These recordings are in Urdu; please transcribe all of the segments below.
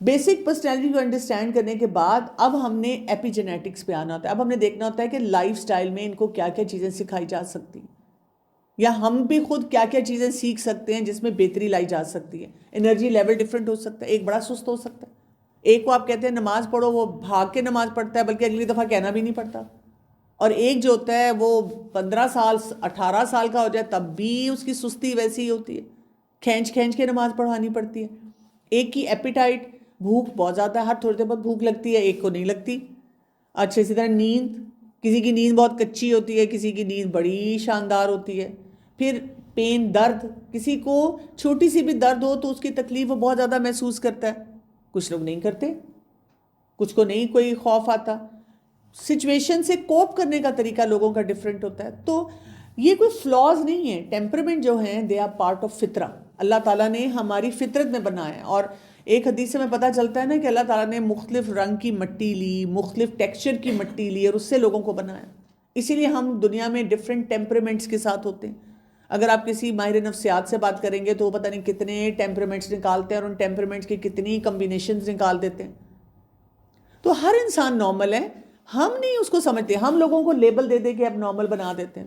بیسک پرسنالٹی کو انڈرسٹینڈ کرنے کے بعد اب ہم نے ایپی جینیٹکس پہ آنا ہوتا ہے. اب ہم نے دیکھنا ہوتا ہے کہ لائف سٹائل میں ان کو کیا کیا چیزیں سکھائی جا سکتی ہیں, یا ہم بھی خود کیا کیا چیزیں سیکھ سکتے ہیں جس میں بہتری لائی جا سکتی ہے. انرجی لیول ڈفرینٹ ہو سکتا ہے, ایک بڑا سست ہو سکتا ہے, ایک کو آپ کہتے ہیں نماز پڑھو وہ بھاگ کے نماز پڑھتا ہے بلکہ اگلی دفعہ کہنا بھی نہیں پڑتا, اور ایک جو ہوتا ہے وہ 15 سال 18 سال کا ہو جائے تب بھی اس کی سستی ویسی ہی ہوتی ہے, کھینچ کھینچ کے نماز پڑھانی پڑتی ہے. ایک کی ایپیٹائٹ بھوک بہت زیادہ ہے, ہر تھوڑی دیر بعد بھوک لگتی ہے, ایک کو نہیں لگتی. اچھا اسی طرح نیند, کسی کی نیند بہت کچی ہوتی ہے, کسی کی نیند بڑی شاندار ہوتی ہے. پھر پین, درد, کسی کو چھوٹی سی بھی درد ہو تو اس کی تکلیف وہ بہت زیادہ محسوس کرتا ہے, کچھ لوگ نہیں کرتے, کچھ کو نہیں کوئی خوف آتا. سچویشن سے کوپ کرنے کا طریقہ لوگوں کا ڈفرینٹ ہوتا ہے. تو یہ کوئی فلاز نہیں ہے, ٹیمپرمنٹ جو ہیں دے آر پارٹ آف فطرہ. اللہ تعالیٰ نے ہماری فطرت میں بنایا ہے, اور ایک حدیث سے میں پتہ چلتا ہے نا کہ اللہ تعالیٰ نے مختلف رنگ کی مٹی لی, مختلف ٹیکسچر کی مٹی لی, اور اس سے لوگوں کو بنایا. اسی لیے ہم دنیا میں ڈفرینٹ ٹیمپرمنٹس کے ساتھ ہوتے ہیں. اگر آپ کسی ماہر نفسیات سے بات کریں گے تو وہ پتہ نہیں کتنے ٹیمپرمنٹس نکالتے ہیں, اور ان ٹیمپرمنٹس کی کتنی کمبینیشنز نکال دیتے ہیں. تو ہر انسان نارمل ہے, ہم نہیں اس کو سمجھتے, ہم لوگوں کو لیبل دے دے کے اب نارمل بنا دیتے ہیں.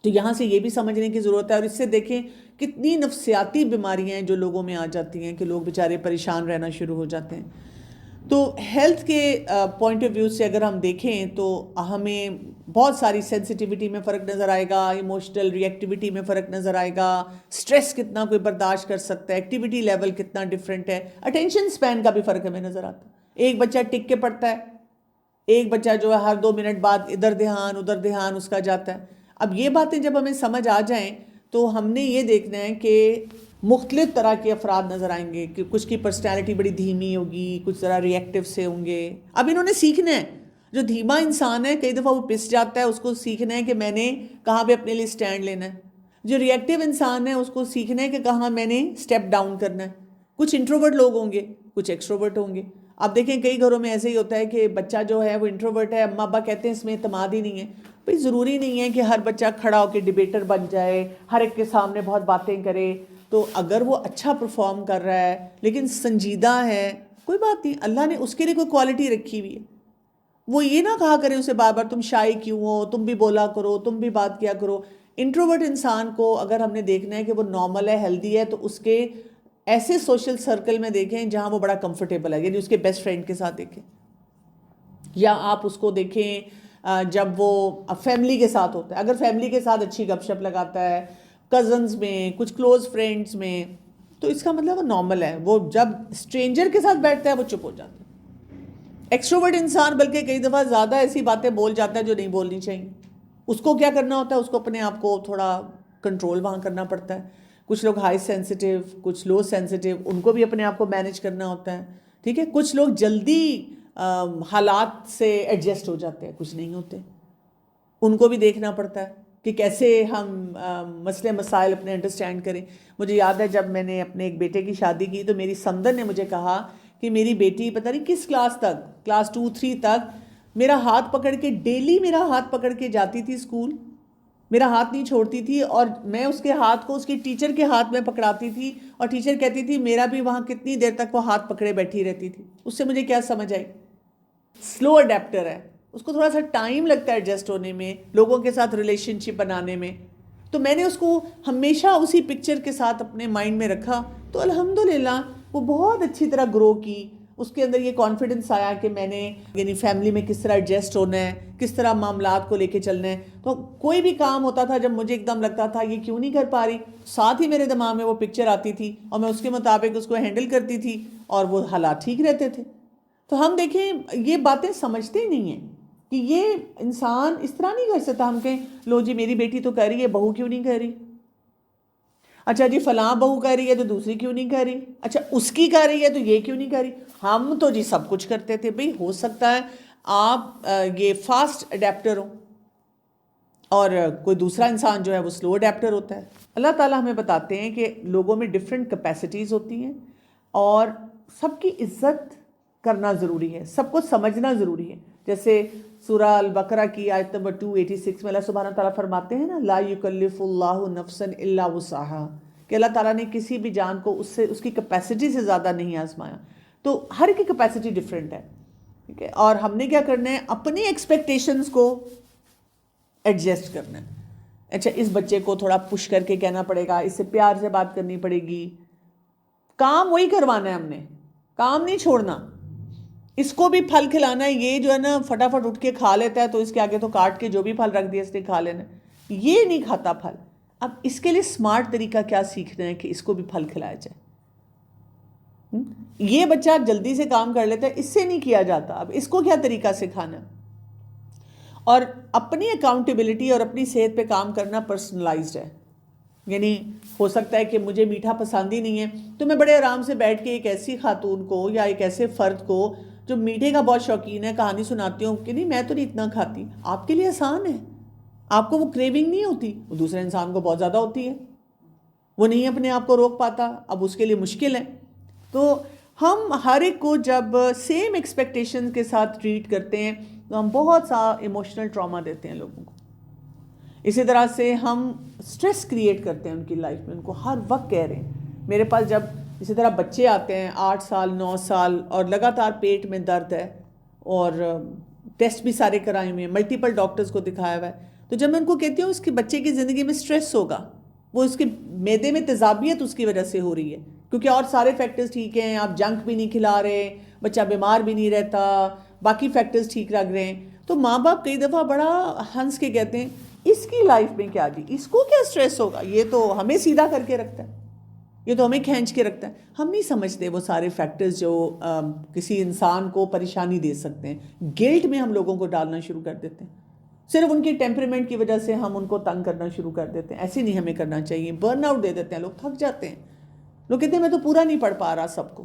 تو یہاں سے یہ بھی سمجھنے کی ضرورت ہے, اور اس سے دیکھیں کتنی نفسیاتی بیماریاں ہیں جو لوگوں میں آ جاتی ہیں کہ لوگ بیچارے پریشان رہنا شروع ہو جاتے ہیں. تو ہیلتھ کے پوائنٹ آف ویو سے اگر ہم دیکھیں تو ہمیں بہت ساری سینسٹیوٹی میں فرق نظر آئے گا, ایموشنل ری ایکٹیویٹی میں فرق نظر آئے گا, سٹریس کتنا کوئی برداشت کر سکتا ہے, ایکٹیویٹی لیول کتنا ڈفرینٹ ہے, اٹینشن سپین کا بھی فرق ہمیں نظر آتا ہے. ایک بچہ ٹک کے پڑھتا ہے, ایک بچہ جو ہے ہر 2 منٹ بعد ادھر دھیان ادھر دھیان اس کا جاتا ہے. اب یہ باتیں جب ہمیں سمجھ آ جائیں تو ہم نے یہ دیکھنا ہے کہ مختلف طرح کے افراد نظر آئیں گے, کہ کچھ کی پرسنالٹی بڑی دھیمی ہوگی, کچھ ذرا ری ایکٹیو سے ہوں گے. اب انہوں نے سیکھنا ہے, جو دھیما انسان ہے کئی دفعہ وہ پس جاتا ہے, اس کو سیکھنا ہے کہ میں نے کہاں پہ اپنے لیے سٹینڈ لینا ہے. جو ری ایکٹیو انسان ہے اس کو سیکھنا ہے کہ کہاں میں نے سٹیپ ڈاؤن کرنا ہے. کچھ انٹروورٹ لوگ ہوں گے, کچھ ایکسٹروورٹ ہوں گے. اب دیکھیں کئی گھروں میں ایسے ہی ہوتا ہے کہ بچہ جو ہے وہ انٹروورٹ ہے, اماں ابا کہتے ہیں اس میں اعتماد ہی نہیں ہے. بھئی ضروری نہیں ہے کہ ہر بچہ کھڑا ہو کے ڈیبیٹر بن جائے, ہر ایک کے سامنے بہت باتیں کرے. تو اگر وہ اچھا پرفارم کر رہا ہے لیکن سنجیدہ ہے, کوئی بات نہیں, اللہ نے اس کے لیے کوئی کوالٹی رکھی ہوئی ہے. وہ یہ نہ کہا کرے اسے بار بار تم شائی کیوں ہو, تم بھی بولا کرو, تم بھی بات کیا کرو. انٹروورٹ انسان کو اگر ہم نے دیکھنا ہے کہ وہ نارمل ہے, ہیلدی ہے, تو اس کے ایسے سوشل سرکل میں دیکھیں جہاں وہ بڑا کمفرٹیبل ہے, یعنی اس کے بیسٹ فرینڈ کے ساتھ دیکھیں, یا آپ اس کو دیکھیں جب وہ فیملی کے ساتھ ہوتا ہے. اگر فیملی کے ساتھ اچھی گپ شپ لگاتا ہے, کزنز میں, کچھ کلوز فرینڈز میں, تو اس کا مطلب وہ نارمل ہے. وہ جب اسٹرینجر کے ساتھ بیٹھتا ہے وہ چپ ہو جاتا ہے. ایکسٹروورٹ انسان بلکہ کئی دفعہ زیادہ ایسی باتیں بول جاتا ہے جو نہیں بولنی چاہیے. اس کو کیا کرنا ہوتا ہے, اس کو اپنے آپ کو تھوڑا کنٹرول وہاں کرنا پڑتا ہے. کچھ لوگ ہائی سینسٹیو, کچھ لو سینسٹیو, ان کو بھی اپنے آپ کو مینیج کرنا ہوتا ہے. ٹھیک ہے, کچھ لوگ جلدی حالات سے ایڈجسٹ ہو جاتے ہیں, کچھ نہیں ہوتے. ان کو بھی دیکھنا پڑتا ہے کہ کیسے ہم مسئلے مسائل اپنے انڈرسٹینڈ کریں. مجھے یاد ہے جب میں نے اپنے ایک بیٹے کی شادی کی تو میری سمندر نے مجھے کہا کہ میری بیٹی پتہ نہیں کس کلاس تک, کلاس 2-3 تک میرا ہاتھ پکڑ کے, ڈیلی میرا ہاتھ پکڑ کے جاتی تھی اسکول, میرا ہاتھ نہیں چھوڑتی تھی, اور میں اس کے ہاتھ کو اس کی ٹیچر کے ہاتھ میں پکڑاتی تھی, اور ٹیچر کہتی تھی میرا بھی وہاں کتنی دیر تک وہ ہاتھ پکڑے بیٹھی رہتی تھی. اس سے مجھے کیا سمجھ آئی, سلو اڈیپٹر ہے, اس کو تھوڑا سا ٹائم لگتا ہے ایڈجسٹ ہونے میں, لوگوں کے ساتھ ریلیشن شپ بنانے میں. تو میں نے اس کو ہمیشہ اسی پکچر کے ساتھ اپنے مائنڈ میں رکھا, تو الحمدللہ وہ بہت اچھی طرح گرو کی. اس کے اندر یہ کانفیڈنس آیا کہ میں نے یعنی فیملی میں کس طرح ایڈجسٹ ہونا ہے, کس طرح معاملات کو لے کے چلنا ہے. تو کوئی بھی کام ہوتا تھا جب مجھے ایک دم لگتا تھا یہ کیوں نہیں کر پا رہی, ساتھ ہی میرے دماغ میں وہ پکچر آتی تھی اور میں اس کے مطابق اس کو ہینڈل کرتی تھی, اور وہ حالات ٹھیک رہتے تھے. تو ہم دیکھیں یہ باتیں سمجھتے ہی نہیں ہیں کہ یہ انسان اس طرح نہیں کر سکتا. ہم کہیں لو جی میری بیٹی تو کر رہی ہے, بہو کیوں نہیں کر رہی, اچھا جی فلاں بہو کر رہی ہے تو دوسری کیوں نہیں کر رہی, اچھا اس کی کر رہی ہے تو یہ کیوں نہیں کر رہی. ہم تو جی سب کچھ کرتے تھے. بھئی ہو سکتا ہے آپ یہ فاسٹ اڈیپٹر ہوں اور کوئی دوسرا انسان جو ہے وہ سلو اڈیپٹر ہوتا ہے. اللہ تعالیٰ ہمیں بتاتے ہیں کہ لوگوں میں ڈفرینٹ کیپیسٹیز ہوتی ہیں, اور سب کی عزت کرنا ضروری ہے, سب کو سمجھنا ضروری ہے. جیسے سورہ البقرہ کی آیت نمبر 286 میں اللہ سبحانہ تعالیٰ فرماتے ہیں نا, لا یکلف اللہ نفسا الا وسعہا, کہ اللہ تعالیٰ نے کسی بھی جان کو اس کی کیپیسٹی سے زیادہ نہیں آزمایا. تو ہر ایک کی کیپیسٹی ڈفرینٹ ہے، ٹھیک ہے، اور ہم نے کیا کرنا ہے، اپنی ایکسپیکٹیشنز کو ایڈجسٹ کرنا ہے. اچھا اس بچے کو تھوڑا پش کر کے کہنا پڑے گا، اس سے پیار سے بات کرنی پڑے گی، کام وہی کروانا ہے ہم نے، کام نہیں چھوڑنا. اس کو بھی پھل کھلانا ہے، یہ جو ہے نا فٹافٹ اٹھ کے کھا لیتا ہے تو اس کے آگے تو کاٹ کے جو بھی پھل رکھ دیا اس نے کھا لینا، یہ نہیں کھاتا پھل. اب اس کے لیے سمارٹ طریقہ کیا سیکھنا ہے کہ اس کو بھی پھل کھلایا جائے. یہ بچہ جلدی سے کام کر لیتا ہے، اس سے نہیں کیا جاتا، اب اس کو کیا طریقہ سکھانا. اور اپنی اکاؤنٹیبلٹی اور اپنی صحت پہ کام کرنا پرسنلائزڈ ہے. یعنی ہو سکتا ہے کہ مجھے میٹھا پسند ہی نہیں ہے تو میں بڑے آرام سے بیٹھ کے ایک ایسی خاتون کو یا ایک ایسے فرد کو جو میٹھے کا بہت شوقین ہے کہانی سناتی ہوں کہ نہیں میں تو نہیں اتنا کھاتی. آپ کے لیے آسان ہے، آپ کو وہ کریونگ نہیں ہوتی، وہ دوسرے انسان کو بہت زیادہ ہوتی ہے، وہ نہیں اپنے آپ کو روک پاتا، اب اس کے لیے مشکل ہے. تو ہم ہر ایک کو جب سیم ایکسپیکٹیشن کے ساتھ ٹریٹ کرتے ہیں تو ہم بہت سا ایموشنل ٹراما دیتے ہیں لوگوں کو. اسی طرح سے ہم سٹریس کریٹ کرتے ہیں ان کی لائف میں، ان کو ہر وقت کہہ رہے ہیں. میرے پاس جب اسی طرح بچے آتے ہیں 8 سال 9 سال اور لگاتار پیٹ میں درد ہے اور ٹیسٹ بھی سارے کرائے ہوئے ہیں، ملٹیپل ڈاکٹرز کو دکھایا ہوا ہے، تو جب میں ان کو کہتی ہوں اس کے بچے کی زندگی میں سٹریس ہوگا، وہ اس کے معدے میں تیزابیت اس کی وجہ سے ہو رہی ہے کیونکہ اور سارے فیکٹرز ٹھیک ہیں، آپ جنک بھی نہیں کھلا رہے، بچہ بیمار بھی نہیں رہتا، باقی فیکٹرز ٹھیک لگ رہے ہیں. تو ماں باپ کئی دفعہ بڑا ہنس کے کہتے ہیں اس کی لائف میں کیا جی، اس کو کیا سٹریس ہوگا، یہ تو ہمیں سیدھا کر کے رکھتا ہے، یہ تو ہمیں کھینچ کے رکھتا ہے. ہم نہیں سمجھتے وہ سارے فیکٹرز جو کسی انسان کو پریشانی دے سکتے ہیں. گلٹ میں ہم لوگوں کو ڈالنا شروع کر دیتے ہیں، صرف ان کی ٹیمپرمنٹ کی وجہ سے ہم ان کو تنگ کرنا شروع کر دیتے ہیں. ایسے نہیں ہمیں کرنا چاہیے. برن آؤٹ دے دیتے ہیں، لوگ تھک جاتے ہیں، لوگ کہتے ہیں میں تو پورا نہیں پڑھ پا رہا سب کو،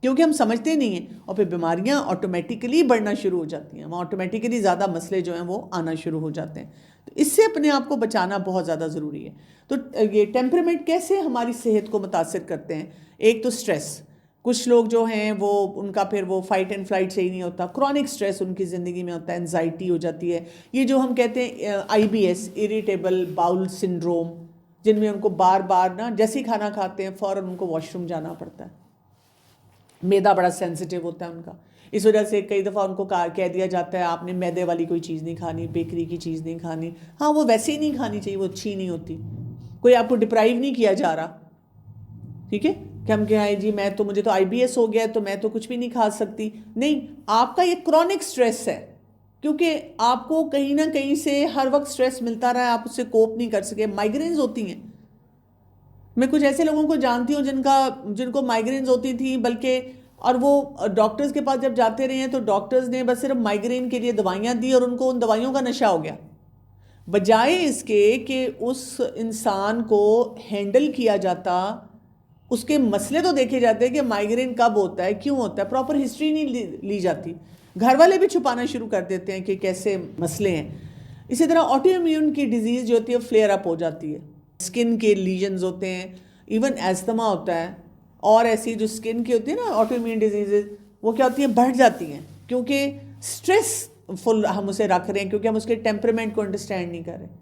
کیونکہ ہم سمجھتے نہیں ہیں، اور پھر بیماریاں آٹومیٹیکلی بڑھنا شروع ہو جاتی ہیں، وہاں آٹومیٹیکلی زیادہ مسئلے جو ہیں وہ آنا شروع ہو جاتے ہیں. تو اس سے اپنے آپ کو بچانا بہت زیادہ ضروری ہے. تو یہ ٹیمپرمنٹ کیسے ہماری صحت کو متاثر کرتے ہیں؟ ایک تو سٹریس، کچھ لوگ جو ہیں وہ ان کا پھر وہ فائٹ اینڈ فلائٹ صحیح نہیں ہوتا، کرونک سٹریس ان کی زندگی میں ہوتا ہے، انزائٹی ہو جاتی ہے. یہ جو ہم کہتے ہیں IBS اریٹیبل باؤل سنڈروم، جن میں ان کو بار بار نا جیسے ہی کھانا کھاتے ہیں فوراً ان کو واش روم جانا پڑتا ہے، میدا بڑا سینسیٹیو ہوتا ہے ان کا. اس وجہ سے کئی دفعہ ان کو کہہ دیا جاتا ہے آپ نے میدے والی کوئی چیز نہیں کھانی، بیکری کی چیز نہیں کھانی. ہاں وہ ویسے ہی نہیں کھانی چاہیے، وہ اچھی نہیں ہوتی، کوئی آپ کو ڈپرائیو نہیں کیا جا رہا، ٹھیک ہے کہ ہم کہیں جی میں تو مجھے تو IBS ہو گیا تو میں تو کچھ بھی نہیں کھا سکتی. نہیں، آپ کا یہ کرونک سٹریس ہے، کیونکہ آپ کو کہیں نہ کہیں سے ہر وقت سٹریس ملتا رہا ہے، آپ اس سے کوپ نہیں کر سکے. مائیگرینز ہوتی ہیں، میں کچھ ایسے لوگوں کو جانتی ہوں جن کو مائیگرینز ہوتی تھیں، بلکہ اور وہ ڈاکٹرز کے پاس جب جاتے رہے ہیں تو ڈاکٹرز نے بس صرف مائیگرین کے لیے دوائیاں دی اور ان کو ان دوائیوں کا نشہ ہو گیا، بجائے اس کے کہ اس انسان کو ہینڈل کیا جاتا، اس کے مسئلے تو دیکھے جاتے ہیں کہ مائیگرین کب ہوتا ہے، کیوں ہوتا ہے، پراپر ہسٹری نہیں لی جاتی. گھر والے بھی چھپانا شروع کر دیتے ہیں کہ کیسے مسئلے ہیں. اسی طرح آٹو امیون کی ڈیزیز جو ہوتی ہے فلیئر اپ ہو جاتی ہے، اسکن کے لیجنز ہوتے ہیں، ایون ایستھما ہوتا ہے، اور ایسی جو اسکن کی ہوتی ہے نا آٹو امیون ڈیزیزز، وہ کیا ہوتی ہیں، بڑھ جاتی ہیں کیونکہ سٹریس فل ہم اسے رکھ رہے ہیں، کیونکہ ہم اس کے ٹیمپرمنٹ کو انڈرسٹینڈ نہیں کر رہے،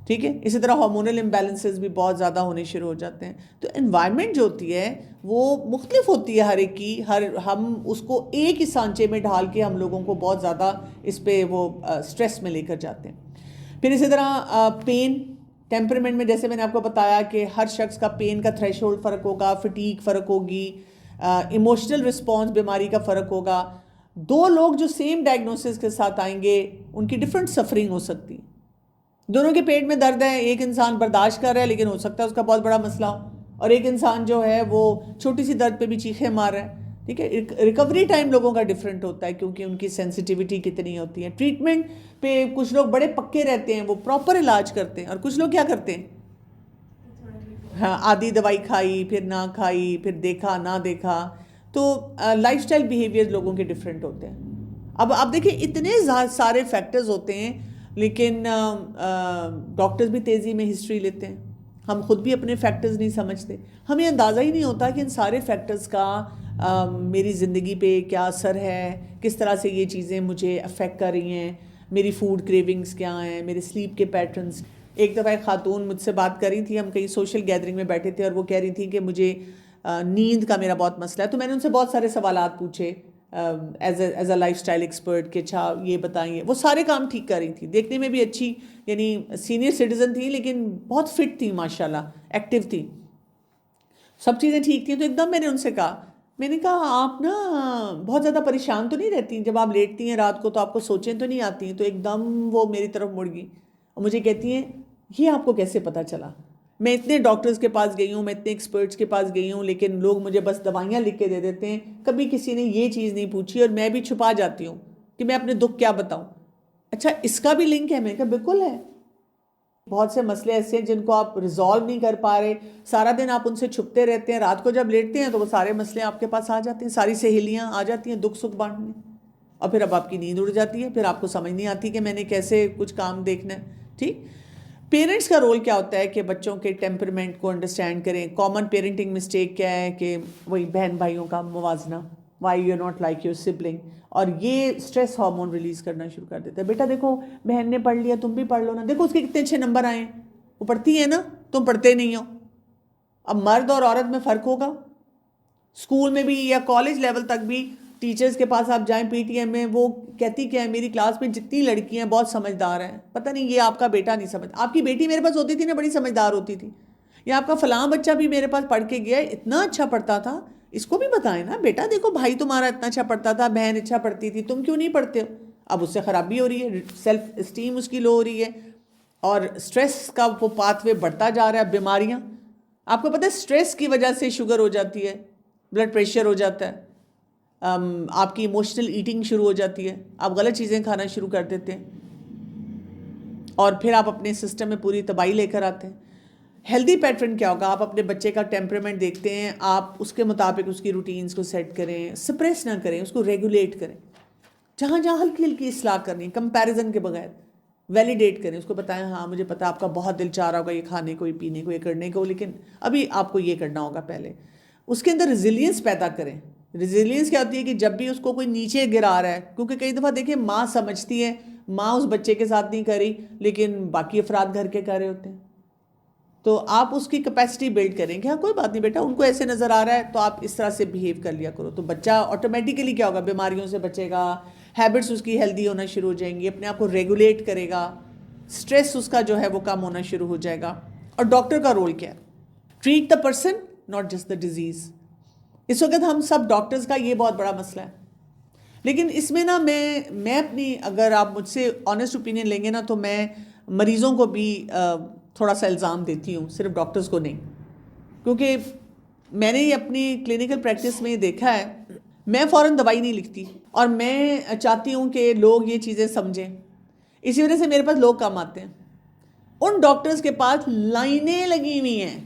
ٹھیک ہے. اسی طرح ہارمونل امبیلنسز بھی بہت زیادہ ہونے شروع ہو جاتے ہیں. تو انوائرمنٹ جو ہوتی ہے وہ مختلف ہوتی ہے ہر ایک کی، ہم اس کو ایک ہی سانچے میں ڈھال کے ہم لوگوں کو بہت زیادہ اس پہ وہ سٹریس میں لے کر جاتے ہیں. پھر اسی طرح پین ٹیمپرمنٹ میں، جیسے میں نے آپ کو بتایا کہ ہر شخص کا پین کا تھریش ہولڈ فرق ہوگا، فٹیگ فرق ہوگی، ایموشنل رسپانس بیماری کا فرق ہوگا. دو لوگ جو سیم ڈائگنوسس کے ساتھ آئیں گے ان کی ڈفرینٹ سفرنگ ہو سکتی، دونوں کے پیٹ میں درد ہے، ایک انسان برداشت کر رہا ہے لیکن ہو سکتا ہے اس کا بہت بڑا مسئلہ ہو، اور ایک انسان جو ہے وہ چھوٹی سی درد پہ بھی چیخیں مار رہا ہے، ٹھیک ہے. ریکوری ٹائم لوگوں کا ڈفرینٹ ہوتا ہے کیونکہ ان کی سینسیٹیوٹی کتنی ہوتی ہے. ٹریٹمنٹ پہ کچھ لوگ بڑے پکے رہتے ہیں، وہ پراپر علاج کرتے ہیں، اور کچھ لوگ کیا کرتے ہیں، ہاں آدھی دوائی کھائی پھر نہ کھائی، پھر دیکھا نہ دیکھا. تو لائف سٹائل بیہیویئر لوگوں کے ڈفرینٹ ہوتے ہیں. اب آپ دیکھیں اتنے سارے فیکٹرز ہوتے ہیں، لیکن ڈاکٹرز بھی تیزی میں ہسٹری لیتے ہیں، ہم خود بھی اپنے فیکٹرز نہیں سمجھتے، ہمیں اندازہ ہی نہیں ہوتا کہ ان سارے فیکٹرز کا میری زندگی پہ کیا اثر ہے، کس طرح سے یہ چیزیں مجھے افیکٹ کر رہی ہیں، میری فوڈ کریونگز کیا ہیں، میرے سلیپ کے پیٹرنز. ایک دفعہ ایک خاتون مجھ سے بات کر رہی تھی، ہم کہیں سوشل گیدرنگ میں بیٹھے تھے اور وہ کہہ رہی تھیں کہ مجھے نیند کا میرا بہت مسئلہ ہے. تو میں نے ان سے بہت سارے سوالات پوچھے as a life style expert کہ اچھا یہ بتائیں. وہ سارے کام ٹھیک کر رہی تھی, دیکھنے میں بھی اچھی, یعنی سینئر سٹیزن تھی لیکن بہت فٹ تھی ماشاء اللہ, ایکٹیو تھی, سب چیزیں ٹھیک تھیں. تو ایک دم میں نے ان سے کہا, میں نے کہا آپ نا بہت زیادہ پریشان تو نہیں رہتی جب آپ لیٹتی ہیں رات کو, تو آپ کو سوچیں تو نہیں آتی ہیں؟ تو ایک دم وہ میری طرف مڑ گئی اور مجھے کہتی ہیں یہ آپ کو کیسے پتہ چلا؟ میں اتنے ڈاکٹرز کے پاس گئی ہوں, میں اتنے ایکسپرٹس کے پاس گئی ہوں, لیکن لوگ مجھے بس دوائیاں لکھ کے دے دیتے ہیں, کبھی کسی نے یہ چیز نہیں پوچھی, اور میں بھی چھپا جاتی ہوں کہ میں اپنے دکھ کیا بتاؤں. اچھا اس کا بھی لنک ہے؟ میں کہا بالکل ہے. بہت سے مسئلے ایسے ہیں جن کو آپ ریزالو نہیں کر پا رہے, سارا دن آپ ان سے چھپتے رہتے ہیں, رات کو جب لیٹتے ہیں تو وہ سارے مسئلے آپ کے پاس آ جاتے ہیں, ساری سہیلیاں آ جاتی ہیں دکھ سکھ بانٹنے, اور پھر اب آپ کی نیند اڑ جاتی ہے, پھر آپ کو سمجھ نہیں آتی کہ میں نے کیسے کچھ کام دیکھنا ہے. ٹھیک, پیرنٹس کا رول کیا ہوتا ہے کہ بچوں کے ٹیمپرمنٹ کو انڈرسٹینڈ کریں. کامن پیرنٹنگ مسٹیک کیا ہے کہ وہی بہن بھائیوں کا موازنہ, why you not like your sibling, اور یہ اسٹریس ہارمون ریلیز کرنا شروع کر دیتا ہے. بیٹا دیکھو بہن نے پڑھ لیا, تم بھی پڑھ لو نا, دیکھو اس کے کتنے اچھے نمبر آئے ہیں, وہ پڑھتی ہے نا, تم پڑھتے نہیں ہو. اب مرد اور عورت میں فرق ہوگا. اسکول میں بھی یا کالج لیول تک بھی ٹیچرز کے پاس آپ جائیں پی ٹی ایم میں, وہ کہتی کیا ہے, میری کلاس میں جتنی لڑکیاں ہیں بہت سمجھدار ہیں, پتہ نہیں یہ آپ کا بیٹا نہیں سمجھ. آپ کی بیٹی میرے پاس ہوتی تھی نا, بڑی سمجھدار ہوتی تھی. یا آپ کا فلاں بچہ بھی میرے پاس پڑھ کے گیا, اتنا اچھا پڑھتا تھا, اس کو بھی بتائیں نا بیٹا دیکھو بھائی تمہارا اتنا اچھا پڑھتا تھا, بہن اچھا پڑھتی تھی, تم کیوں نہیں پڑھتے ہو؟ اب اس سے خرابی ہو رہی ہے, سیلف اسٹیم اس کی لو ہو رہی ہے, اور اسٹریس کا وہ پاتھ وے بڑھتا جا رہا ہے. بیماریاں آپ کو پتہ ہے اسٹریس کی وجہ سے شوگر ہو جاتی ہے, بلڈ پریشر ہو جاتا ہے, آپ کی ایموشنل ایٹنگ شروع ہو جاتی ہے, آپ غلط چیزیں کھانا شروع کر دیتے ہیں, اور پھر آپ اپنے سسٹم میں پوری تباہی لے کر آتے ہیں. ہیلدی پیٹرن کیا ہوگا؟ آپ اپنے بچے کا ٹیمپرمنٹ دیکھتے ہیں, آپ اس کے مطابق اس کی روٹینز کو سیٹ کریں, سپریس نہ کریں, اس کو ریگولیٹ کریں. جہاں جہاں ہلکی ہلکی اصلاح کرنی, کمپیریزن کے بغیر ویلیڈیٹ کریں, اس کو بتائیں ہاں مجھے پتا آپ کا بہت دل چاہ رہا ہوگا یہ کھانے کو, یہ پینے کو, یہ کرنے کو, لیکن ابھی آپ کو یہ کرنا ہوگا پہلے. اس کے اندر ریزیلینس پیدا کریں. ریزیلینس کیا ہوتی ہے کہ جب بھی اس کو کوئی نیچے گرا رہا ہے, کیونکہ کئی دفعہ دیکھیں ماں سمجھتی ہے, ماں اس بچے کے ساتھ نہیں کر رہی لیکن باقی افراد گھر کے کر رہے ہوتے ہیں, تو آپ اس کی کیپیسٹی بلڈ کریں کہ ہاں کوئی بات نہیں بیٹا, ان کو ایسے نظر آ رہا ہے تو آپ اس طرح سے بیہیو کر لیا کرو. تو بچہ آٹومیٹیکلی کیا ہوگا, بیماریوں سے بچے گا, ہیبٹس اس کی ہیلدی ہونا شروع ہو جائیں گی, اپنے آپ کو ریگولیٹ کرے گا, اسٹریس اس کا جو ہے وہ کم ہونا شروع ہو جائے گا. اور ڈاکٹر کا رول کیا ہے؟ Treat the person not just the disease. اس وقت ہم سب ڈاکٹرز کا یہ بہت بڑا مسئلہ ہے, لیکن اس میں نا میں اپنی, اگر آپ مجھ سے آنیسٹ اوپینین لیں گے نا, تو میں مریضوں کو بھی تھوڑا سا الزام دیتی ہوں, صرف ڈاکٹرز کو نہیں, کیونکہ میں نے یہ اپنی کلینکل پریکٹس میں دیکھا ہے, میں فوراً دوائی نہیں لکھتی, اور میں چاہتی ہوں کہ لوگ یہ چیزیں سمجھیں. اسی وجہ سے میرے پاس لوگ کم آتے ہیں. ان ڈاکٹرز کے پاس لائنیں لگی ہوئی ہیں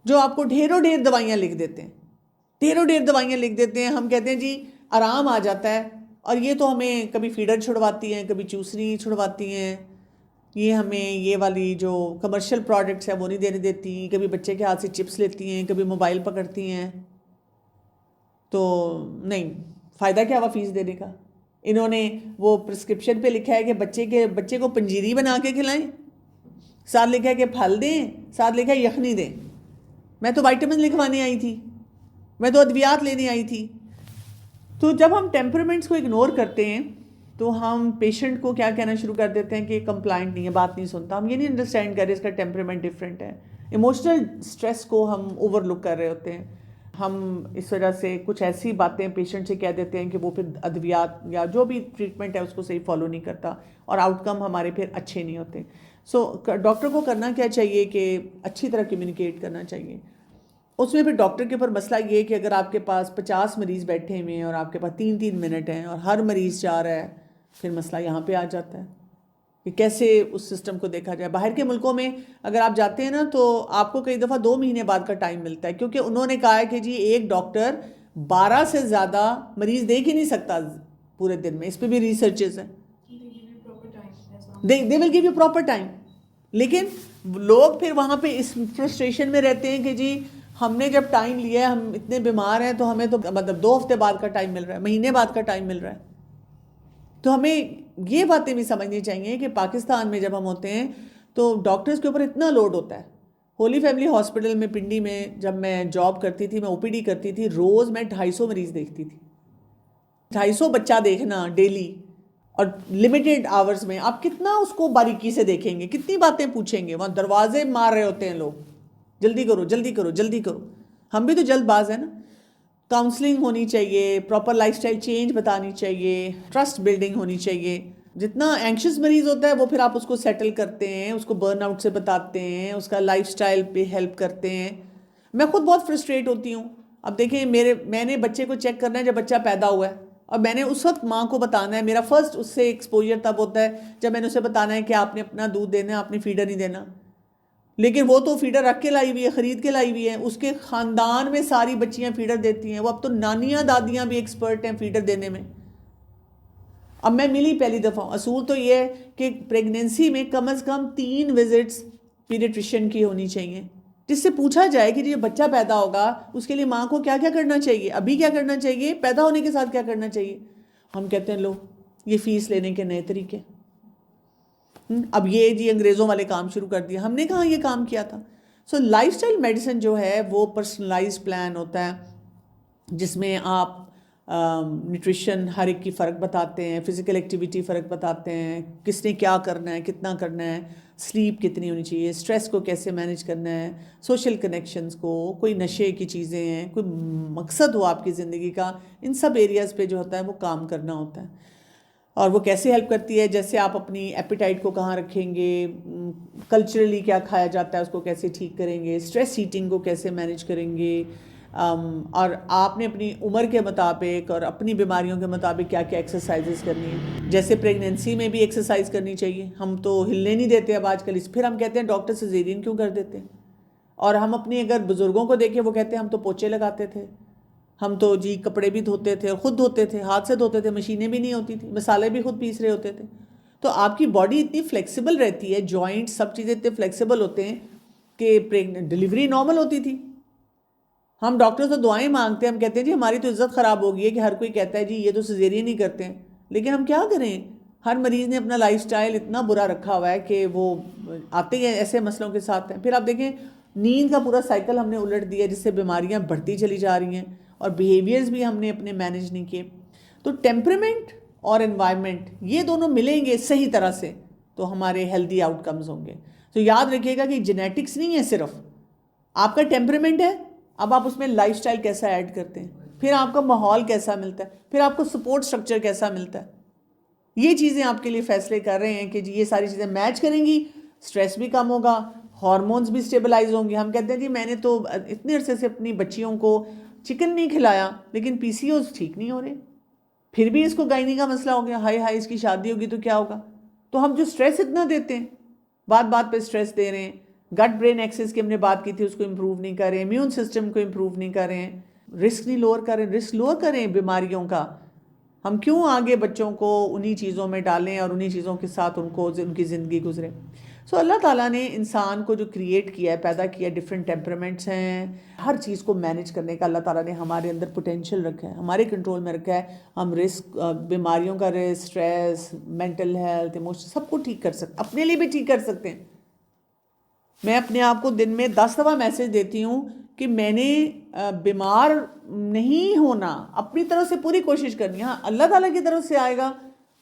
جو آپ کو ڈھیروں ڈھیر دوائیاں لکھ دیتے ہیں, ڈھیروں ڈھیر دوائیاں لکھ دیتے ہیں. ہم کہتے ہیں جی آرام آ جاتا ہے, اور یہ تو ہمیں کبھی فیڈر چھڑواتی ہیں, کبھی چوسنی چھڑواتی ہیں, یہ ہمیں یہ والی جو کمرشل پروڈکٹس ہیں وہ نہیں دینے دیتی, کبھی بچے کے ہاتھ سے چپس لیتی ہیں, کبھی موبائل پکڑتی ہیں. تو نہیں, فائدہ کیا ہوا فیس دینے کا؟ انہوں نے وہ پرسکرپشن پہ لکھا ہے کہ بچے کو پنجیری بنا کے کھلائیں, ساتھ لکھا ہے کہ پھل دیں, ساتھ لکھا ہے یخنی دیں. میں تو وائٹامن لکھوانے آئی تھی, میں تو ادویات لینے آئی تھی. تو جب ہم ٹیمپرمنٹس کو اگنور کرتے ہیں تو ہم پیشنٹ کو کیا کہنا شروع کر دیتے ہیں کہ کمپلائنٹ نہیں ہے, بات نہیں سنتا. ہم یہ نہیں انڈرسٹینڈ کر رہے اس کا ٹیمپرمنٹ ڈفرینٹ ہے. ایموشنل اسٹریس کو ہم اوور لک کر رہے ہوتے ہیں. ہم اس وجہ سے کچھ ایسی باتیں پیشنٹ سے کہہ دیتے ہیں کہ وہ پھر ادویات یا جو بھی ٹریٹمنٹ ہے اس کو صحیح فالو نہیں کرتا, اور آؤٹ کم ہمارے پھر اچھے نہیں ہوتے. سو ڈاکٹر کو کرنا کیا چاہیے کہ اچھی طرح کمیونیکیٹ کرنا چاہیے. اس میں پھر ڈاکٹر کے اوپر مسئلہ یہ ہے کہ اگر آپ کے پاس 50 مریض بیٹھے ہوئے ہیں اور آپ کے پاس 3 منٹ ہیں اور ہر مریض چاہ رہا ہے, پھر مسئلہ یہاں پہ آ جاتا ہے کہ کیسے اس سسٹم کو دیکھا جائے. باہر کے ملکوں میں اگر آپ جاتے ہیں نا تو آپ کو کئی دفعہ 2 مہینے بعد کا ٹائم ملتا ہے, کیونکہ انہوں نے کہا ہے کہ جی ایک ڈاکٹر 12 سے زیادہ مریض دیکھ ہی نہیں سکتا پورے دن میں. اس پہ بھی ریسرچز ہیں, they will give you proper time. لیکن لوگ پھر وہاں پہ اس فرسٹریشن میں رہتے ہیں کہ جی ہم نے جب ٹائم لیا ہے, ہم اتنے بیمار ہیں, تو ہمیں تو مطلب 2 ہفتے بعد کا ٹائم مل رہا ہے, مہینے بعد کا ٹائم مل رہا ہے. تو ہمیں یہ باتیں بھی سمجھنی چاہیے کہ پاکستان میں جب ہم ہوتے ہیں تو ڈاکٹرز کے اوپر اتنا لوڈ ہوتا ہے, ہولی فیملی ہاسپٹل میں پنڈی میں جب میں جاب کرتی تھی، میں او پی ڈی کرتی تھی، روز میں 250 مریض دیکھتی تھی. 250 بچہ دیکھنا ڈیلی اور لمیٹیڈ آورز میں، آپ کتنا اس کو باریکی سے دیکھیں گے، کتنی باتیں پوچھیں گے. وہاں دروازے مار رہے ہوتے ہیں لوگ، جلدی کرو جلدی کرو جلدی کرو. ہم بھی تو جلد باز ہیں نا. کاؤنسلنگ ہونی چاہیے، پراپر لائف سٹائل چینج بتانی چاہیے، ٹرسٹ بلڈنگ ہونی چاہیے. جتنا اینکشس مریض ہوتا ہے وہ پھر آپ اس کو سیٹل کرتے ہیں، اس کو برن آؤٹ سے بتاتے ہیں، اس کا لائف سٹائل پہ ہیلپ کرتے ہیں. میں خود بہت فرسٹریٹ ہوتی ہوں. اب دیکھیں میں نے بچے کو چیک کرنا ہے جب بچہ پیدا ہوا ہے، اور میں نے اس وقت ماں کو بتانا ہے. میرا فرسٹ اس سے ایکسپوجر تب ہوتا ہے جب میں نے اسے بتانا ہے کہ آپ نے اپنا دودھ دینا ہے، آپ نے فیڈر نہیں دینا. لیکن وہ تو فیڈر رکھ کے لائی ہوئی ہے، خرید کے لائی ہوئی ہے. اس کے خاندان میں ساری بچیاں فیڈر دیتی ہیں. وہ اب تو نانیاں دادیاں بھی ایکسپرٹ ہیں فیڈر دینے میں. اب میں ملی پہلی دفعہ. اصول تو یہ ہے کہ پریگننسی میں کم از کم 3 وزٹس پیڈیٹریشین کی ہونی چاہیے، جس سے پوچھا جائے کہ جو بچہ پیدا ہوگا اس کے لیے ماں کو کیا کیا کرنا چاہیے، ابھی کیا کرنا چاہیے، پیدا ہونے کے ساتھ کیا کرنا چاہیے. ہم کہتے ہیں لو یہ فیس لینے کے نئے طریقے. اب یہ جی انگریزوں والے کام شروع کر دیا. ہم نے کہاں یہ کام کیا تھا. سو لائف سٹائل میڈیسن جو ہے وہ پرسنلائز پلان ہوتا ہے، جس میں آپ نیوٹریشن ہر ایک کی فرق بتاتے ہیں، فزیکل ایکٹیویٹی فرق بتاتے ہیں، کس نے کیا کرنا ہے، کتنا کرنا ہے، سلیپ کتنی ہونی چاہیے، اسٹریس کو کیسے مینیج کرنا ہے، سوشل کنیکشنز کو، کوئی نشے کی چیزیں ہیں، کوئی مقصد ہو آپ کی زندگی کا، ان سب ایریاز پہ جو ہوتا ہے وہ کام کرنا ہوتا ہے. اور وہ کیسے ہیلپ کرتی ہے، جیسے آپ اپنی ایپیٹائٹ کو کہاں رکھیں گے، کلچرلی کیا کھایا جاتا ہے اس کو کیسے ٹھیک کریں گے، اسٹریس ایٹنگ کو کیسے مینیج کریں گے، اور آپ نے اپنی عمر کے مطابق اور اپنی بیماریوں کے مطابق کیا کیا ایکسرسائزز کرنی ہے. جیسے پریگننسی میں بھی ایکسرسائز کرنی چاہیے. ہم تو ہلنے نہیں دیتے اب آج کل. پھر ہم کہتے ہیں ڈاکٹر سیزیرین کیوں کر دیتے ہیں. اور ہم اپنی اگر بزرگوں کو دیکھیں وہ کہتے ہیں ہم تو پوچے لگاتے تھے، ہم تو جی کپڑے بھی دھوتے تھے، اور خود دھوتے تھے، ہاتھ سے دھوتے تھے، مشینیں بھی نہیں ہوتی تھی، مسالے بھی خود پیس رہے ہوتے تھے. تو آپ کی باڈی اتنی فلیکسیبل رہتی ہے، جوائنٹ سب چیزیں اتنے فلیکسیبل ہوتے ہیں کہ ڈلیوری نارمل ہوتی تھی. ہم ڈاکٹر سے دعائیں مانگتے ہیں، ہم کہتے ہیں جی ہماری تو عزت خراب ہو گئی ہے کہ ہر کوئی کہتا ہے جی یہ تو سیزیرین نہیں کرتے ہیں. لیکن ہم کیا کریں، ہر مریض نے اپنا لائف سٹائل اتنا برا رکھا ہوا ہے کہ وہ آتے ہیں ایسے مسئلوں کے ساتھ ہیں. پھر آپ دیکھیں نیند کا پورا سائیکل ہم نے الٹ دیا، جس سے بیماریاں بڑھتی چلی جا رہی ہیں، اور بیہیویئرز بھی ہم نے اپنے مینیج نہیں کیے. تو ٹیمپرمنٹ اور انوائرمنٹ یہ دونوں ملیں گے صحیح طرح سے تو ہمارے ہیلدی آؤٹ کمز ہوں گے. تو یاد رکھیے گا کہ جینیٹکس نہیں ہے صرف، آپ کا ٹیمپرمنٹ ہے، اب آپ اس میں لائف سٹائل کیسا ایڈ کرتے ہیں، پھر آپ کا ماحول کیسا ملتا ہے، پھر آپ کو سپورٹ سٹرکچر کیسا ملتا ہے. یہ چیزیں آپ کے لیے فیصلے کر رہے ہیں کہ جی یہ ساری چیزیں میچ کریں گی، سٹریس بھی کم ہوگا، ہارمونز بھی سٹیبلائز ہوں گے. ہم کہتے ہیں جی میں نے تو اتنے عرصے سے اپنی بچیوں کو چکن نہیں کھلایا لیکن پی سی اوز ٹھیک نہیں ہو رہے، پھر بھی اس کو گائنی کا مسئلہ ہو گیا، ہائی ہائی اس کی شادی ہوگی تو کیا ہوگا. تو ہم جو سٹریس اتنا دیتے ہیں، بات بات پہ سٹریس دے رہے ہیں، گٹ برین ایکسس کی ہم نے بات کی تھی اس کو امپروو نہیں کر رہے، امیون سسٹم کو امپروو نہیں کر رہے ہیں، رسک نہیں لوور کر رہے ہیں. رسک لوور کریں بیماریوں کا. ہم کیوں آگے بچوں کو انہی چیزوں میں ڈالیں اور انہی چیزوں کے ساتھ ان کی زندگی گزرے. سو اللہ تعالیٰ نے انسان کو جو کریٹ کیا ہے، پیدا کیا ہے، ڈفرینٹ ٹیمپرمنٹس ہیں، ہر چیز کو مینیج کرنے کا اللہ تعالیٰ نے ہمارے اندر پوٹینشیل رکھا ہے، ہمارے کنٹرول میں رکھا ہے. ہم رسک، بیماریوں کا risk, stress, mental health, emotion سب کو ٹھیک کر سکتے، اپنے لیے بھی ٹھیک کر سکتے ہیں. میں اپنے آپ کو دن میں 10 دفعہ میسج دیتی ہوں کہ میں نے بیمار نہیں ہونا، اپنی طرف سے پوری کوشش کرنی ہے. ہاں اللہ تعالیٰ کی طرف سے آئے گا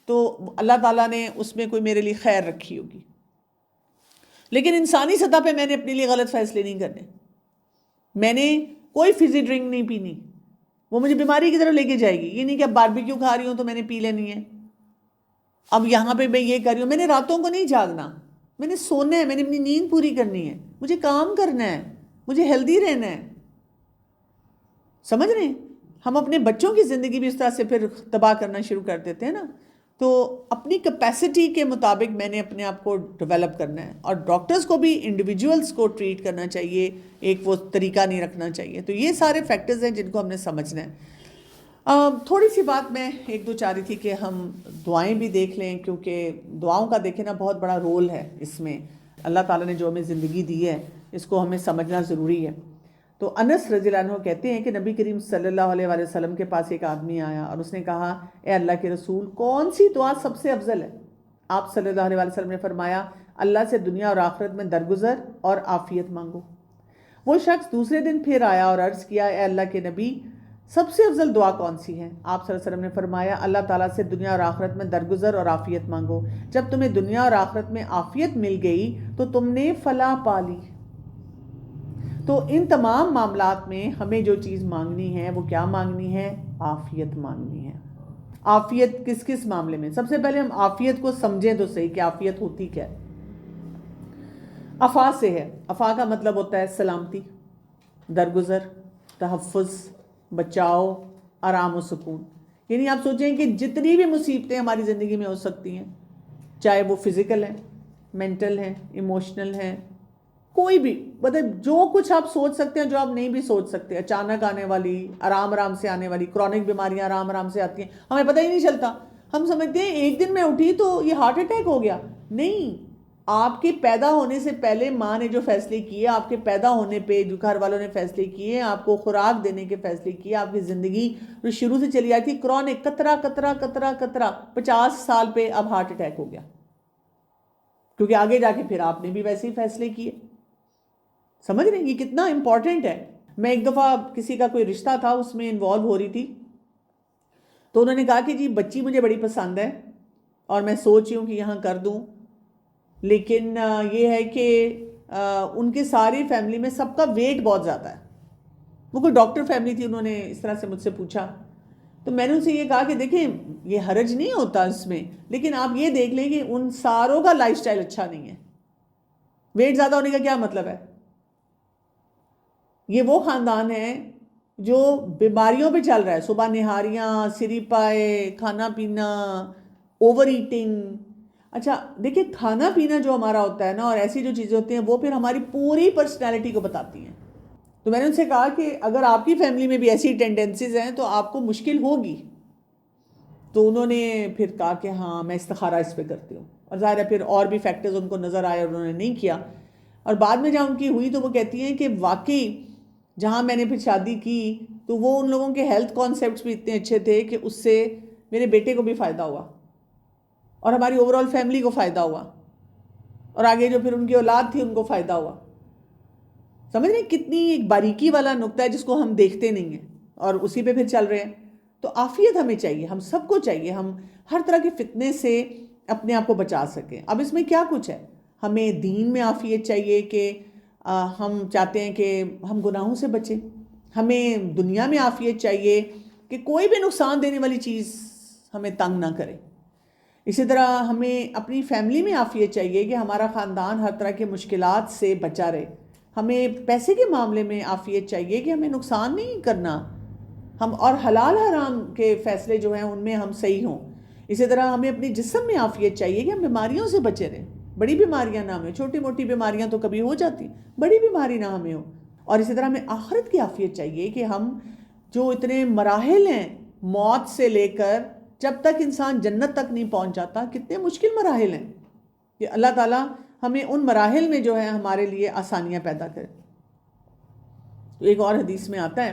تو اللہ تعالیٰ نے اس میں کوئی میرے لیے خیر رکھی ہوگی، لیکن انسانی سطح پہ میں نے اپنے لیے غلط فیصلے نہیں کرنے. میں نے کوئی فزی ڈرنک نہیں پینی، وہ مجھے بیماری کی طرف لے کے جائے گی. یہ نہیں کہ اب باربیکیو کھا رہی ہوں تو میں نے پی لینی ہے، اب یہاں پہ میں یہ کر رہی ہوں. میں نے راتوں کو نہیں جاگنا، میں نے سونا ہے، میں نے اپنی نیند پوری کرنی ہے، مجھے کام کرنا ہے، مجھے ہیلدی رہنا ہے. سمجھ رہے ہیں؟ ہم اپنے بچوں کی زندگی بھی اس طرح سے پھر تباہ کرنا شروع کر دیتے ہیں نا. تو اپنی کیپیسٹی کے مطابق میں نے اپنے آپ کو ڈیولپ کرنا ہے، اور ڈاکٹرز کو بھی انڈیویجولز کو ٹریٹ کرنا چاہیے، ایک وہ طریقہ نہیں رکھنا چاہیے. تو یہ سارے فیکٹرز ہیں جن کو ہم نے سمجھنا ہے. تھوڑی سی بات میں ایک دو چاہ رہی تھی کہ ہم دعائیں بھی دیکھ لیں، کیونکہ دعاؤں کا دیکھیں نا بہت بڑا رول ہے اس میں. اللہ تعالیٰ نے جو ہمیں زندگی دی ہے اس کو ہمیں سمجھنا ضروری ہے. تو انس رضی اللہ عنہ کہتے ہیں کہ نبی کریم صلی اللہ علیہ وآلہ وسلم کے پاس ایک آدمی آیا اور اس نے کہا اے اللہ کے رسول کون سی دعا سب سے افضل ہے؟ آپ صلی اللہ علیہ وآلہ وسلم نے فرمایا اللہ سے دنیا اور آخرت میں درگزر اور عافیت مانگو۔ وہ شخص دوسرے دن پھر آیا اور عرض کیا، اے اللہ کے نبی، سب سے افضل دعا کون سی ہے؟ آپ صلی اللہ علیہ وسلم نے فرمایا، اللہ تعالیٰ سے دنیا اور آخرت میں درگزر اور عافیت مانگو۔ جب تمہیں دنیا اور آخرت میں عافیت مل گئی تو تم نے فلاح پا لی۔ تو ان تمام معاملات میں ہمیں جو چیز مانگنی ہے وہ کیا مانگنی ہے؟ عافیت مانگنی ہے۔ عافیت کس کس معاملے میں؟ سب سے پہلے ہم عافیت کو سمجھیں تو صحیح کہ عافیت ہوتی کیا ہے۔ عفا سے ہے۔ عفا کا مطلب ہوتا ہے سلامتی، درگزر، تحفظ، بچاؤ، آرام و سکون۔ یعنی آپ سوچیں کہ جتنی بھی مصیبتیں ہماری زندگی میں ہو سکتی ہیں، چاہے وہ فزیکل ہیں، مینٹل ہیں، ایموشنل ہیں، کوئی بھی، مطلب جو کچھ آپ سوچ سکتے ہیں، جو آپ نہیں بھی سوچ سکتے، اچانک آنے والی، آرام سے آنے والی کرونک بیماریاں آرام سے آتی ہیں، ہمیں پتہ ہی نہیں چلتا۔ ہم سمجھتے ہیں ایک دن میں اٹھی تو یہ ہارٹ اٹیک ہو گیا۔ نہیں، آپ کے پیدا ہونے سے پہلے ماں نے جو فیصلے کیے، آپ کے پیدا ہونے پہ جو گھر والوں نے فیصلے کیے، آپ کو خوراک دینے کے فیصلے کیے، آپ کی زندگی جو شروع سے چلی آئی تھی کرونک، قطرہ قطرہ قطرہ قطرہ، 50 سال پہ اب ہارٹ اٹیک ہو گیا، کیونکہ آگے جا کے پھر آپ نے بھی ویسے ہی فیصلے کیے۔ سمجھ رہے ہیں یہ کتنا امپورٹنٹ ہے؟ میں ایک دفعہ کسی کا کوئی رشتہ تھا، اس میں انوالو ہو رہی تھی، تو انہوں نے کہا کہ جی بچی مجھے بڑی پسند ہے اور میں سوچ رہی ہوں کہ یہاں کر دوں، لیکن یہ ہے کہ ان کے ساری فیملی میں سب کا ویٹ بہت زیادہ ہے۔ وہ کوئی ڈاکٹر فیملی تھی، انہوں نے اس طرح سے مجھ سے پوچھا، تو میں نے ان سے یہ کہا کہ دیکھیں یہ حرج نہیں ہوتا اس میں، لیکن آپ یہ دیکھ لیں کہ ان ساروں کا لائف سٹائل اچھا نہیں ہے۔ ویٹ زیادہ ہونے کا کیا مطلب ہے؟ یہ وہ خاندان ہے جو بیماریوں پہ چل رہا ہے، صبح نہاریاں، سری پائے، کھانا پینا، اوور ایٹنگ۔ اچھا دیکھیں، کھانا پینا جو ہمارا ہوتا ہے نا، اور ایسی جو چیزیں ہوتی ہیں، وہ پھر ہماری پوری پرسنالٹی کو بتاتی ہیں۔ تو میں نے ان سے کہا کہ اگر آپ کی فیملی میں بھی ایسی ٹینڈنسیز ہیں تو آپ کو مشکل ہوگی۔ تو انہوں نے پھر کہا کہ ہاں میں استخارہ اس پہ کرتی ہوں، اور ظاہر ہے پھر اور بھی فیکٹرز ان کو نظر آئے اور انہوں نے نہیں کیا۔ اور بعد میں جہاں ان کی ہوئی تو وہ کہتی ہیں کہ واقعی جہاں میں نے پھر شادی کی تو وہ ان لوگوں کے ہیلتھ کانسیپٹس بھی اتنے اچھے تھے کہ اس سے میرے بیٹے کو بھی فائدہ ہوا اور ہماری اوور آل فیملی کو فائدہ ہوا، اور آگے جو پھر ان کی اولاد تھی ان کو فائدہ ہوا۔ سمجھ رہے ہیں کتنی ایک باریکی والا نقطہ ہے جس کو ہم دیکھتے نہیں ہیں اور اسی پہ پھر چل رہے ہیں۔ تو عافیت ہمیں چاہیے، ہم سب کو چاہیے، ہم ہر طرح کے فتنے سے اپنے آپ کو بچا سکیں۔ اب اس میں کیا کچھ ہے؟ ہمیں دین میں عافیت چاہیے کہ ہم چاہتے ہیں کہ ہم گناہوں سے بچیں۔ ہمیں دنیا میں عافیت چاہیے کہ کوئی بھی نقصان دینے والی چیز ہمیں تنگ نہ کرے۔ اسی طرح ہمیں اپنی فیملی میں عافیت چاہیے کہ ہمارا خاندان ہر طرح کے مشکلات سے بچا رہے۔ ہمیں پیسے کے معاملے میں عافیت چاہیے کہ ہمیں نقصان نہیں کرنا، ہم اور حلال حرام کے فیصلے جو ہیں ان میں ہم صحیح ہوں۔ اسی طرح ہمیں اپنی جسم میں عافیت چاہیے کہ ہم بیماریوں سے بچے رہیں، بڑی بیماریاں نہ ہمیں، چھوٹی موٹی بیماریاں تو کبھی ہو جاتی، بڑی بیماری نہ ہمیں ہو۔ اور اسی طرح ہمیں آخرت کی عافیت چاہیے کہ ہم جو اتنے مراحل ہیں موت سے لے کر جب تک انسان جنت تک نہیں پہنچ جاتا، کتنے مشکل مراحل ہیں، کہ اللہ تعالیٰ ہمیں ان مراحل میں جو ہے ہمارے لیے آسانیاں پیدا کرے۔ ایک اور حدیث میں آتا ہے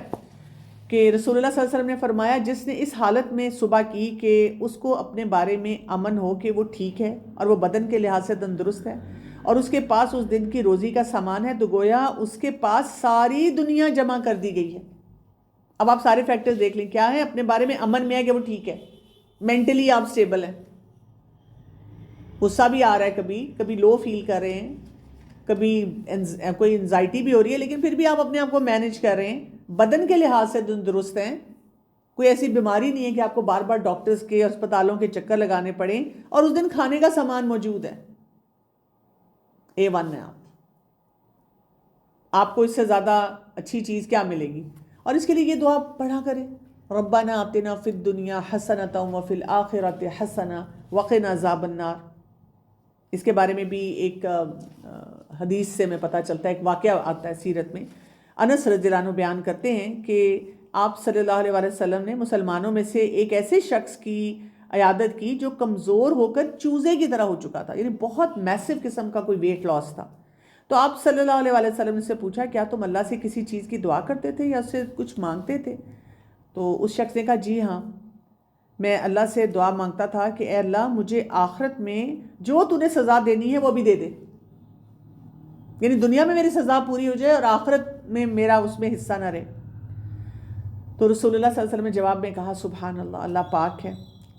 کہ رسول اللہ صلی اللہ علیہ وسلم نے فرمایا، جس نے اس حالت میں صبح کی کہ اس کو اپنے بارے میں امن ہو کہ وہ ٹھیک ہے اور وہ بدن کے لحاظ سے تندرست ہے اور اس کے پاس اس دن کی روزی کا سامان ہے، تو گویا اس کے پاس ساری دنیا جمع کر دی گئی ہے۔ اب آپ سارے فیکٹرز دیکھ لیں، کیا ہے؟ اپنے بارے میں امن میں ہے کہ وہ ٹھیک ہے، مینٹلی آپ سٹیبل ہیں، غصہ بھی آ رہا ہے، کبھی لو فیل کر رہے ہیں، کبھی کوئی انزائٹی بھی ہو رہی ہے، لیکن پھر بھی آپ اپنے آپ کو مینج کر رہے ہیں، بدن کے لحاظ سے درست ہیں، کوئی ایسی بیماری نہیں ہے کہ آپ کو بار بار ڈاکٹرز کے اسپتالوں کے چکر لگانے پڑیں، اور اس دن کھانے کا سامان موجود ہے، A1 ہے۔ آپ کو اس سے زیادہ اچھی چیز کیا ملے گی؟ اور اس کے لیے یہ دعا پڑھا کریں، ربنا آتنا فی الدنیا حسنۃ وفی الآخرۃ حسنۃ وقنا عذاب النار۔ اس کے بارے میں بھی ایک حدیث سے میں پتہ چلتا ہے، ایک واقعہ آتا ہے سیرت میں۔ انس رضی اللہ عنہ بیان کرتے ہیں کہ آپ صلی اللہ علیہ وسلم نے مسلمانوں میں سے ایک ایسے شخص کی عیادت کی جو کمزور ہو کر چوزے کی طرح ہو چکا تھا، یعنی بہت میسو قسم کا کوئی ویٹ لاس تھا۔ تو آپ صلی اللہ علیہ وسلم نے سے پوچھا، کیا تم اللہ سے کسی چیز کی دعا کرتے تھے یا اس سے کچھ مانگتے تھے؟ تو اس شخص نے کہا جی ہاں، میں اللہ سے دعا مانگتا تھا کہ اے اللہ مجھے آخرت میں جو تو نے سزا دینی ہے وہ بھی دے دے، یعنی دنیا میں میری سزا پوری ہو جائے اور آخرت میں میرا اس میں حصہ نہ رہے۔ تو رسول اللہ صلی اللہ علیہ وسلم نے جواب میں کہا سبحان اللہ، اللہ پاک ہے،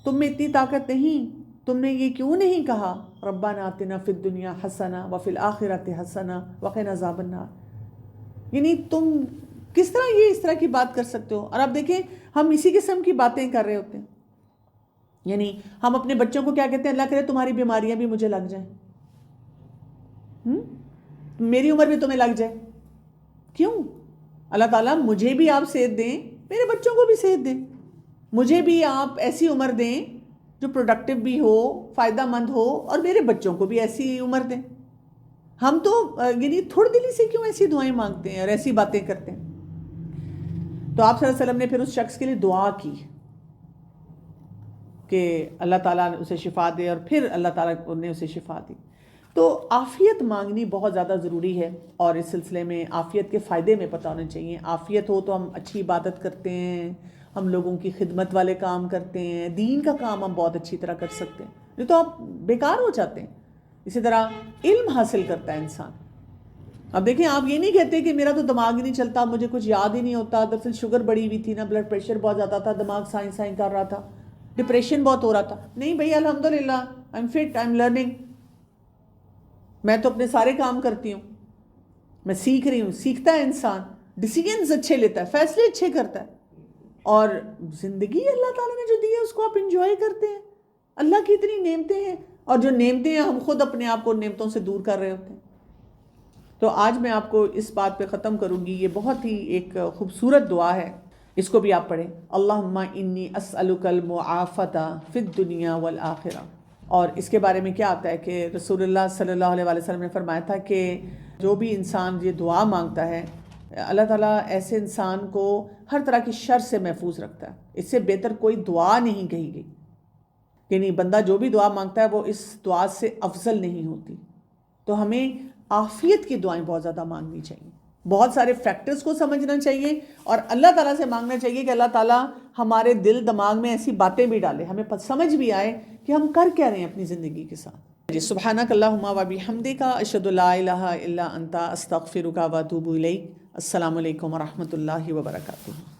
تم میں اتنی طاقت نہیں، تم نے یہ کیوں نہیں کہا ربنا آتنا فی الدنیا حسنہ وفی الآخرۃ حسنہ وقنا عذاب النار؟ یعنی تم کس طرح اس طرح کی بات کر سکتے ہو؟ اور آپ دیکھیں ہم اسی قسم کی باتیں کر رہے ہوتے ہیں، یعنی ہم اپنے بچوں کو کیا کہتے ہیں، اللہ کرے تمہاری بیماریاں بھی مجھے لگ جائیں، میری عمر بھی تمہیں لگ جائے۔ کیوں؟ اللہ تعالیٰ مجھے بھی آپ صحت دیں، میرے بچوں کو بھی صحت دیں، مجھے بھی آپ ایسی عمر دیں جو پروڈکٹیو بھی ہو، فائدہ مند ہو، اور میرے بچوں کو بھی ایسی عمر دیں۔ ہم تو یعنی تھوڑی دلی سے کیوں ایسی دعائیں مانگتے ہیں اور ایسی باتیں کرتے ہیں؟ تو آپ صلی اللہ علیہ وسلم نے پھر اس شخص کے لیے دعا کی کہ اللہ تعالیٰ نے اسے شفا دے، اور پھر اللہ تعالیٰ نے اسے شفا دی۔ تو عافیت مانگنی بہت زیادہ ضروری ہے، اور اس سلسلے میں عافیت کے فائدے میں پتہ ہونے چاہیے۔ عافیت ہو تو ہم اچھی عبادت کرتے ہیں، ہم لوگوں کی خدمت والے کام کرتے ہیں، دین کا کام ہم بہت اچھی طرح کر سکتے ہیں، نہیں تو آپ بیکار ہو جاتے ہیں۔ اسی طرح علم حاصل کرتا ہے انسان۔ اب دیکھیں آپ یہ نہیں کہتے کہ میرا تو دماغ ہی نہیں چلتا، مجھے کچھ یاد ہی نہیں ہوتا، دراصل شوگر بڑی ہوئی تھی نا، بلڈ پریشر بہت زیادہ تھا، دماغ سائیں کر رہا تھا، ڈپریشن بہت ہو رہا تھا۔ نہیں بھئی، الحمدللہ I am fit, I am learning, میں تو اپنے سارے کام کرتی ہوں، میں سیکھ رہی ہوں۔ سیکھتا ہے انسان، ڈیسیجنز اچھے لیتا ہے، فیصلے اچھے کرتا ہے، اور زندگی اللہ تعالیٰ نے جو دی ہے اس کو آپ انجوائے کرتے ہیں۔ اللہ کی اتنی نعمتیں ہیں، اور جو نعمتیں ہیں ہم خود اپنے آپ کو نعمتوں سے دور کر رہے ہوتے ہیں۔ تو آج میں آپ کو اس بات پہ ختم کروں گی، یہ بہت ہی ایک خوبصورت دعا ہے، اس کو بھی آپ پڑھیں۔ اللہم انی اسألک المعافۃ فی الدنیا والآخرہ۔ اور اس کے بارے میں کیا آتا ہے کہ رسول اللہ صلی اللہ علیہ وسلم نے فرمایا تھا کہ جو بھی انسان یہ دعا مانگتا ہے، اللہ تعالیٰ ایسے انسان کو ہر طرح کی شر سے محفوظ رکھتا ہے۔ اس سے بہتر کوئی دعا نہیں کہی گئی، یعنی بندہ جو بھی دعا مانگتا ہے وہ اس دعا سے افضل نہیں ہوتی۔ تو ہمیں عافیت کی دعائیں بہت زیادہ مانگنی چاہیے، بہت سارے فیکٹرز کو سمجھنا چاہیے، اور اللہ تعالیٰ سے مانگنا چاہیے کہ اللہ تعالیٰ ہمارے دل دماغ میں ایسی باتیں بھی ڈالے، ہمیں سمجھ بھی آئے کہ ہم کر کیا رہے ہیں اپنی زندگی کے ساتھ۔ سبحانک اللہم و بحمدک، اشہد لا الہ الا انت، استغفرک و اتوب الیک۔ السلام علیکم و رحمۃ اللہ وبرکاتہ۔